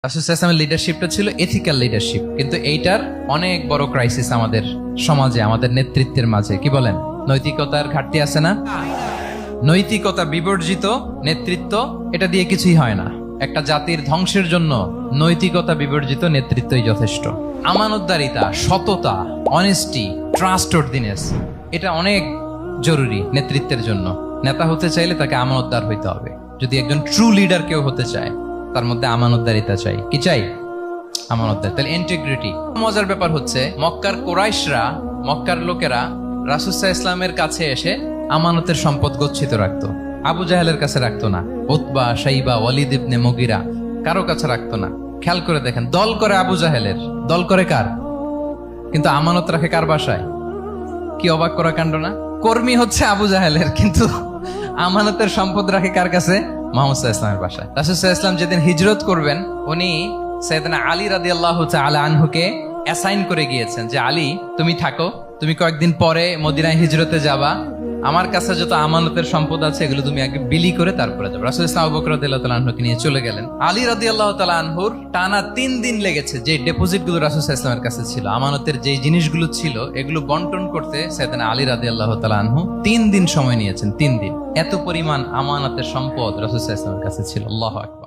রাসূল সাল্লাল্লাহু আলাইহি ওয়াসাল্লামের লিডারশিপটা ছিল এথিক্যাল লিডারশিপ, কিন্তু এইটার অনেক বড় ক্রাইসিস আমাদের সমাজে, আমাদের নেতৃত্বের মাঝে। কি বলেন, নৈতিকতার ঘাটতি আছে না? নৈতিকতা বিবর্জিত নেতৃত্ব, এটা দিয়ে কিছুই হয় না। একটা জাতির ধ্বংসের জন্য নৈতিকতা বিবর্জিত নেতৃত্বই যথেষ্ট। আমানতদারিতা, সততা, অনেস্টি, ট্রাস্টওয়ার্দিনেস, এটা অনেক জরুরি নেতৃত্বের জন্য। নেতা হতে চাইলে তাকে আমানতদার হইতে হবে। যদি একজন ট্রু লিডার কেউ হতে চায়, তার মধ্যে আমানতদারিতা চাই। কি চাই? আমানতদার, তাহলে ইন্টিগ্রিটি। মজার ব্যাপার হচ্ছে, মক্কার কুরাইশরা, মক্কার লোকেরা রাসূল সাল্লাল্লাহু আলাইহি ওয়াসাল্লামের কাছে এসে আমানতের সম্পদ গচ্ছিত রাখতো। আবু জাহেলের কাছে রাখতো না, উতবা, শাইবা, ওয়ালিদ ইবনে মুগিরা, কারো কাছে রাখতো না। খেয়াল করে দেখেন, দল করে আবু জাহেলের, দল করে কার? কিন্তু আমানত রাখে কার বাসায়? কি অবাক করা কাণ্ড না? কর্মী হচ্ছে আবু জাহেলের, কিন্তু আমানতের সম্পদ রাখে কার কাছে? মুহাম্মদ সাল্লাল্লাহু আলাইহি ওয়াসাল্লামের বাসায়। রাসূল সাল্লাল্লাহু আলাইহি ওয়াসাল্লাম যেদিন হিজরত করবেন, উনি সাইয়েদনা আলী রাদিয়াল্লাহু তাআলা আনহুকে অ্যাসাইন করে গিয়েছেন যে, আলী তুমি থাকো, তুমি কয়েকদিন পরে মদিনায় হিজরতে যাবা, আমার কাছে যত আমানতের সম্পদ আছে এগুলো তুমি আগে বিলি করে তারপরে যাবে। রাসূল সাল্লাল্লাহু আবু বকর রাদিয়াল্লাহু তাআলা আনহুকে নিয়ে চলে গেলেন। আলী রাদিয়াল্লাহু তাআলা আনহুর টানা 3 দিন লেগেছে যে ডিপোজিট গুলো রাসূল সাল্লাল্লাহু আলাইহি ওয়াসাল্লামের কাছে ছিল, আমানতের যে জিনিসগুলো ছিল, এগুলো বন্টন করতে সাইয়েদনা আলী রাদিয়াল্লাহু তাআলা আনহু 3 দিন সময় নিয়েছেন। 3 দিন। এত পরিমাণ আমানতের সম্পদ রাসূল সাল্লাল্লাহু আলাইহি ওয়াসাল্লামের কাছে ছিল। আল্লাহু আকবার।